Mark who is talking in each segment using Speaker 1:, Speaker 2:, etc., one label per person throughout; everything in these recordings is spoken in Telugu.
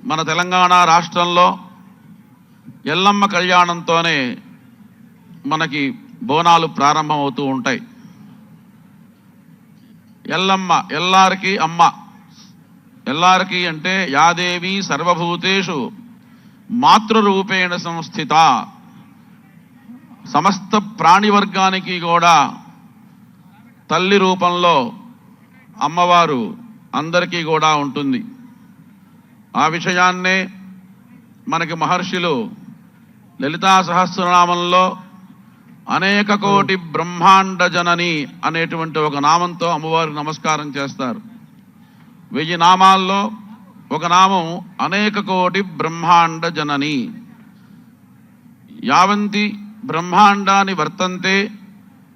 Speaker 1: మన తెలంగాణ రాష్ట్రంలో ఎల్లమ్మ కళ్యాణంతోనే మనకి బోనాలు ప్రారంభమవుతూ ఉంటాయి. ఎల్లమ్మ ఎల్లారికి అమ్మ. ఎల్లారికి అంటే యాదేవి సర్వభూతేషు మాతృరూపేణ సంస్థిత. సమస్త ప్రాణివర్గానికి కూడా తల్లి రూపంలో అమ్మవారు అందరికీ కూడా ఉంటుంది. ఆ విషయాన్నే మనకి మహర్షులు లలితా సహస్రనామంలో అనేక కోటి బ్రహ్మాండ జనని అనేటువంటి ఒక నామంతో అమ్మవారు నమస్కారం చేస్తారు. 1000 నామాల్లో ఒక నామం అనేక కోటి బ్రహ్మాండ జనని. యావంతి బ్రహ్మాండాన్ని వర్తంతే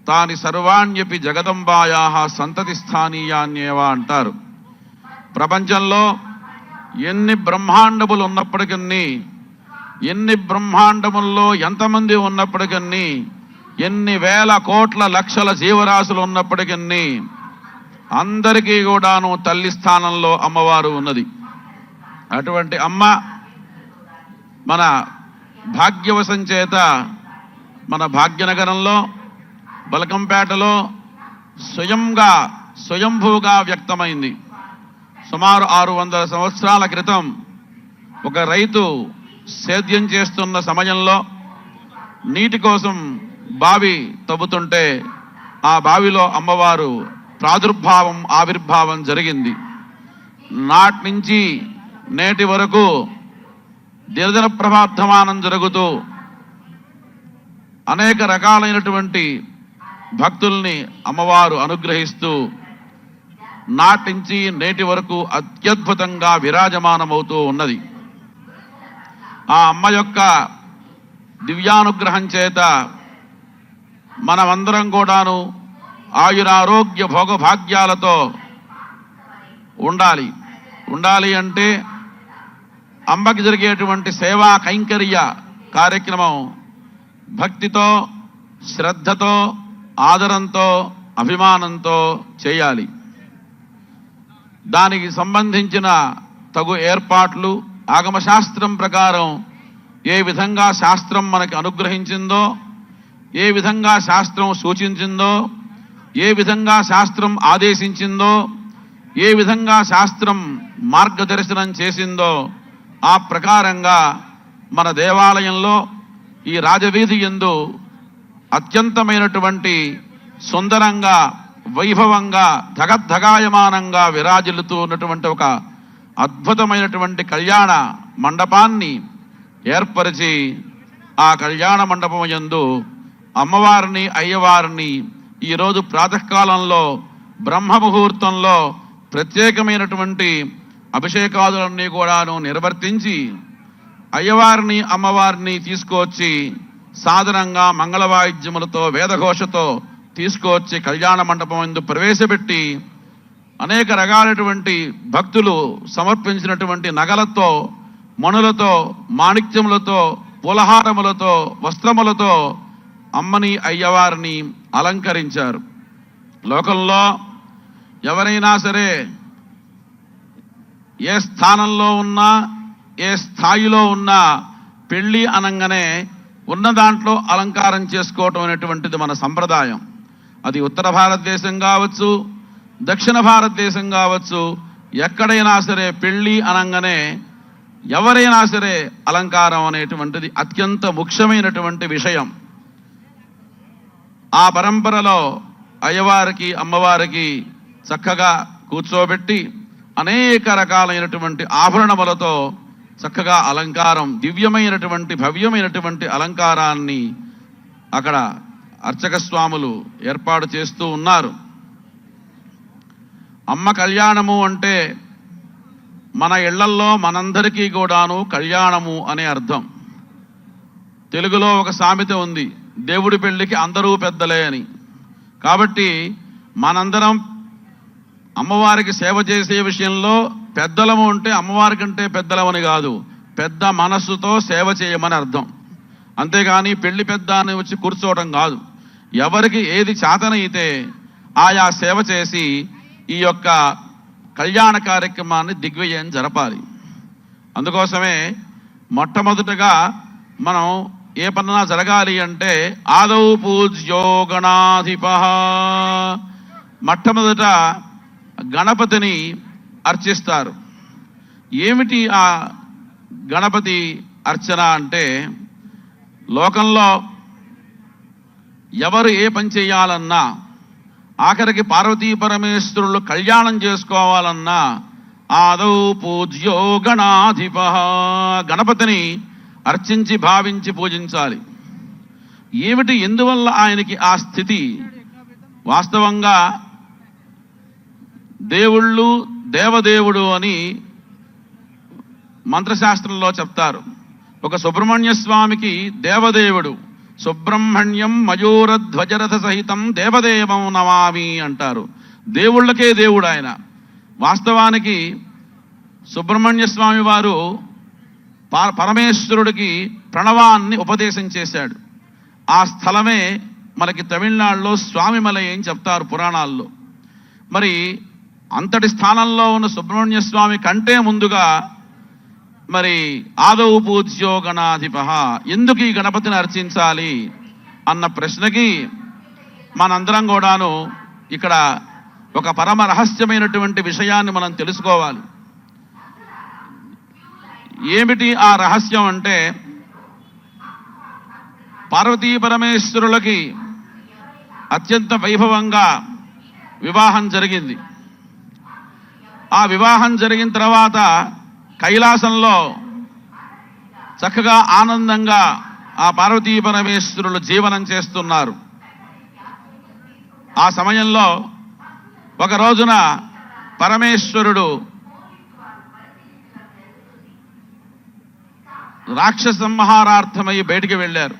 Speaker 1: తాని సర్వాణ్యపి జగదంబాయా సంతతి స్థానీయాన్యేవా అంటారు. ప్రపంచంలో ఎన్ని బ్రహ్మాండములు ఉన్నప్పటికీ, ఎన్ని బ్రహ్మాండముల్లో ఎంతమంది ఉన్నప్పటికీ, ఎన్ని వేల కోట్ల లక్షల జీవరాశులు ఉన్నప్పటికీ అందరికీ కూడాను తల్లి స్థానంలో అమ్మవారు ఉన్నది. అటువంటి అమ్మ మన భాగ్యవశం చేత మన భాగ్యనగరంలో బలకంపేటలో స్వయంభూగా వ్యక్తమైంది. సుమారు 600 సంవత్సరాల క్రితం ఒక రైతు సేద్యం చేస్తున్న సమయంలో నీటి కోసం బావి తవ్వుతుంటే ఆ బావిలో అమ్మవారు ఆవిర్భావం జరిగింది. నాటి నుంచి నేటి వరకు దినదిన ప్రభాధమానం జరుగుతూ అనేక రకాలైనటువంటి భక్తుల్ని అమ్మవారు అనుగ్రహిస్తూ నాటి నుంచి నేటి వరకు అత్యద్భుతంగా విరాజమానమవుతూ ఉన్నది. ఆ అమ్మ యొక్క దివ్యానుగ్రహం చేత మనమందరం కూడాను ఆయురారోగ్య భోగభాగ్యాలతో ఉండాలి అంటే అమ్మకి జరిగేటువంటి సేవా కైంకర్య కార్యక్రమం భక్తితో, శ్రద్ధతో, ఆదరంతో, అభిమానంతో చేయాలి. దానికి సంబంధించిన తగు ఏర్పాట్లు ఆగమశాస్త్రం ప్రకారం ఏ విధంగా శాస్త్రం మనకి అనుగ్రహించిందో, ఏ విధంగా శాస్త్రం సూచించిందో, ఏ విధంగా శాస్త్రం ఆదేశించిందో, ఏ విధంగా శాస్త్రం మార్గదర్శనం చేసిందో ఆ ప్రకారంగా మన దేవాలయంలో ఈ రాజవీధి యందు అత్యంతమైనటువంటి సుందరంగా, వైభవంగా, ధగద్ధగాయమానంగా విరాజిల్లుతూ ఉన్నటువంటి ఒక అద్భుతమైనటువంటి కళ్యాణ మండపాన్ని ఏర్పరిచి ఆ కళ్యాణ మండపం యందు అమ్మవారిని, అయ్యవారిని ఈరోజు ప్రాతకాలంలో బ్రహ్మముహూర్తంలో ప్రత్యేకమైనటువంటి అభిషేకాదులన్నీ కూడాను నిర్వర్తించి అయ్యవారిని, అమ్మవారిని తీసుకువచ్చి సాధారణంగా మంగళవాయిద్యములతో, వేదఘోషతో తీసుకువచ్చి కళ్యాణ మండపం యందు ప్రవేశపెట్టి అనేక రకాలైనటువంటి భక్తులు సమర్పించినటువంటి నగలతో, మణులతో, మాణిక్యములతో, పూలహారములతో, వస్త్రములతో అమ్మని, అయ్యవారిని అలంకరించారు. లోకంలో ఎవరైనా సరే ఏ స్థానంలో ఉన్నా, ఏ స్థాయిలో ఉన్నా పెళ్ళి అనంగానే ఉన్న దాంట్లో అలంకారం చేసుకోవటం అనేటువంటిది మన సంప్రదాయం. అది ఉత్తర భారతదేశం కావచ్చు, దక్షిణ భారతదేశం కావచ్చు, ఎక్కడైనా సరే పెళ్ళి అనంగానే ఎవరైనా సరే అలంకారం అనేటువంటిది అత్యంత ముఖ్యమైనటువంటి విషయం. ఆ పరంపరలో అయ్యవారికి, అమ్మవారికి చక్కగా కూర్చోబెట్టి అనేక రకాలైనటువంటి ఆభరణములతో చక్కగా అలంకారం, దివ్యమైనటువంటి భవ్యమైనటువంటి అలంకారాన్ని అక్కడ అర్చక స్వాములు ఏర్పాటు చేస్తూ ఉన్నారు. అమ్మ కళ్యాణము అంటే మన ఇళ్లల్లో మనందరికీ కూడాను కళ్యాణము అనే అర్థం. తెలుగులో ఒక సామెత ఉంది, దేవుడి పెళ్లికి అందరూ పెద్దలే అని. కాబట్టి మనందరం అమ్మవారికి సేవ చేసే విషయంలో పెద్దలము అంటే అమ్మవారి కంటే పెద్దలమని కాదు, పెద్ద మనస్సుతో సేవ చేయమని అర్థం. అంతేగాని పెళ్లి పెద్ద అని వచ్చి కూర్చోవడం కాదు. ఎవరికి ఏది చేతనైతే ఆయా సేవ చేసి ఈ యొక్క కళ్యాణ కార్యక్రమాన్ని దిగ్విజయం జరపాలి. అందుకోసమే మొట్టమొదటగా మనం ఏ పనున్నా జరగాలి అంటే ఆదౌ పూజ్యో గణాధిపః, మొట్టమొదట గణపతిని అర్చిస్తారు. ఏమిటి ఆ గణపతి అర్చన అంటే, లోకంలో ఎవరు ఏ పని చేయాలన్నా, ఆఖరికి పార్వతీ పరమేశ్వరులు కళ్యాణం చేసుకోవాలన్నా ఆదౌ పూజ్యో గణాధిపః, గణపతిని అర్చించి భావించి పూజించాలి. ఏమిటి, ఎందువల్ల ఆయనకి ఆ స్థితి? వాస్తవంగా దేవుళ్ళు దేవదేవుడు అని మంత్రశాస్త్రంలో చెప్తారు. ఒక సుబ్రహ్మణ్య స్వామికి దేవదేవుడు, సుబ్రహ్మణ్యం మయూరధ్వజరథ సహితం దేవదేవం నమామి అంటారు. దేవుళ్ళకే దేవుడు ఆయన. వాస్తవానికి సుబ్రహ్మణ్య స్వామి వారు పరమేశ్వరుడికి ప్రణవాన్ని ఉపదేశం చేశాడు. ఆ స్థలమే మనకి తమిళనాడులో స్వామిమలై అని చెప్తారు పురాణాల్లో. మరి అంతటి స్థానంలో ఉన్న సుబ్రహ్మణ్య స్వామి కంటే ముందుగా మరి ఆదౌ పూజ్యో గణాధిపః, ఎందుకు ఈ గణపతిని అర్చించాలి అన్న ప్రశ్నకి మనందరం కూడాను ఇక్కడ ఒక పరమ రహస్యమైనటువంటి విషయాన్ని మనం తెలుసుకోవాలి. ఏమిటి ఆ రహస్యం అంటే, పార్వతీ పరమేశ్వరులకి అత్యంత వైభవంగా వివాహం జరిగింది. ఆ వివాహం జరిగిన తర్వాత కైలాసంలో చక్కగా ఆనందంగా ఆ పార్వతీ పరమేశ్వరులు జీవనం చేస్తున్నారు. ఆ సమయంలో ఒక రోజున పరమేశ్వరుడు రాక్షస సంహారార్థమై బయటికి వెళ్ళారు.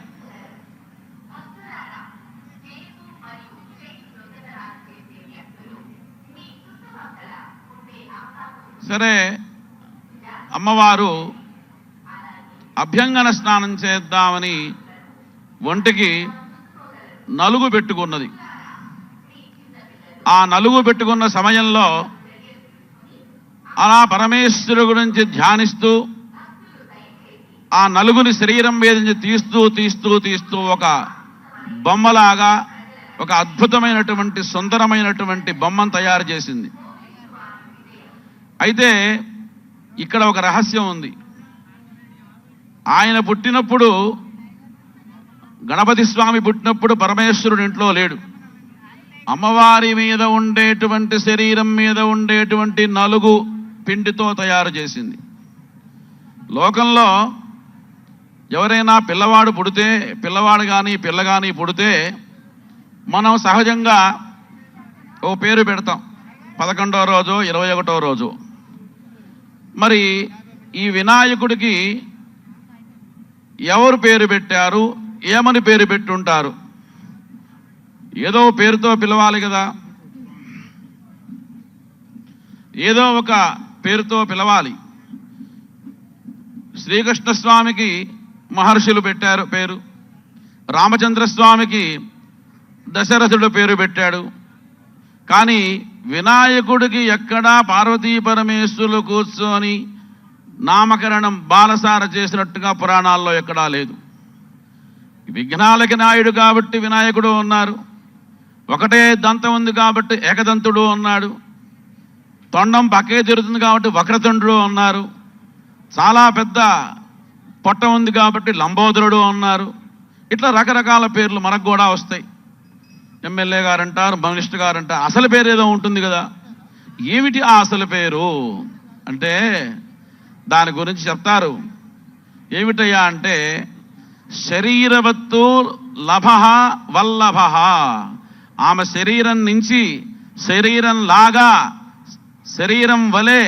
Speaker 1: సరే, అమ్మవారు అభ్యంగన స్నానం చేద్దామని ఒంటికి నలుగు పెట్టుకున్నది. ఆ నలుగు పెట్టుకున్న సమయంలో అలా పరమేశ్వరుడు గురించి ధ్యానిస్తూ ఆ నలుగుని శరీరం మీద నుంచి తీస్తూ తీస్తూ తీస్తూ ఒక బొమ్మలాగా ఒక అద్భుతమైనటువంటి సుందరమైనటువంటి బొమ్మను తయారు చేసింది. అయితే ఇక్కడ ఒక రహస్యం ఉంది. ఆయన పుట్టినప్పుడు, గణపతి స్వామి పుట్టినప్పుడు పరమేశ్వరుడు ఇంట్లో లేడు. అమ్మవారి మీద ఉండేటువంటి శరీరం మీద ఉండేటువంటి నలుగు పిండితో తయారు చేసింది. లోకంలో ఎవరైనా పిల్లవాడు పుడితే, పిల్లవాడు కానీ పిల్ల కానీ పుడితే మనం సహజంగా ఓ పేరు పెడతాం, 11వ రోజు 21వ రోజు. మరి ఈ వినాయకుడికి ఎవరు పేరు పెట్టారు, ఏమని పేరు పెట్టుంటారు? ఏదో పేరుతో పిలవాలి కదా, ఏదో ఒక పేరుతో పిలవాలి. శ్రీకృష్ణ స్వామికి మహర్షులు పెట్టారు పేరు, రామచంద్రస్వామికి దశరథుడు పేరు పెట్టాడు. కానీ వినాయకుడికి ఎక్కడా పార్వతీ పరమేశ్వరులు కూర్చొని నామకరణం బాలసార చేసినట్టుగా పురాణాల్లో ఎక్కడా లేదు. విఘ్నాలకి నాయుడు కాబట్టి వినాయకుడు ఉన్నారు, ఒకటే దంతం ఉంది కాబట్టి ఏకదంతుడు ఉన్నాడు, తొండం పక్కే తిరుగుతుంది కాబట్టి వక్రతుండు ఉన్నారు, చాలా పెద్ద పొట్ట ఉంది కాబట్టి లంబోదరుడు ఉన్నారు. ఇట్లా రకరకాల పేర్లు మనకు కూడా వస్తాయి. ఎమ్మెల్యే గారంటారు, మినిస్టర్ గారంటారు, అసలు పేరు ఏదో ఉంటుంది కదా. ఏమిటి ఆ అసలు పేరు అంటే దాని గురించి చెప్తారు. ఏమిటయ్యా అంటే, శరీరవత్తు లభః వల్లభః, ఆమె శరీరం నుంచి శరీరం లాగా శరీరం వలె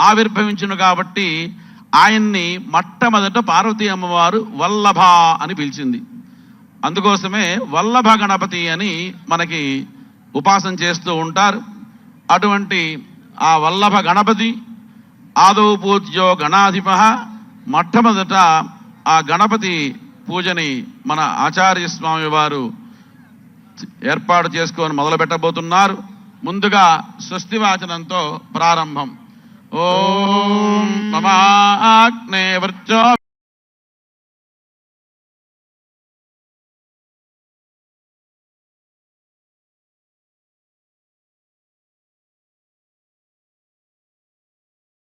Speaker 1: ఆవిర్భవించును కాబట్టి ఆయన్ని మొట్టమొదట పార్వతీ అమ్మవారు వల్లభ అని పిలిచింది. అందుకోసమే వల్లభ గణపతి అని మనకి ఉపాసన చేస్తూ ఉంటారు. అటువంటి ఆ వల్లభ గణపతి ఆదౌ పూజ్యో గణాధిపః, మొట్టమొదట ఆ గణపతి పూజని మన ఆచార్య స్వామి వారు ఏర్పాటు చేసుకొని మొదలు పెట్టబోతున్నారు. ముందుగా స్వస్తి వాచనంతో ప్రారంభం. ఓం నమః ఆగ్నే వర్చో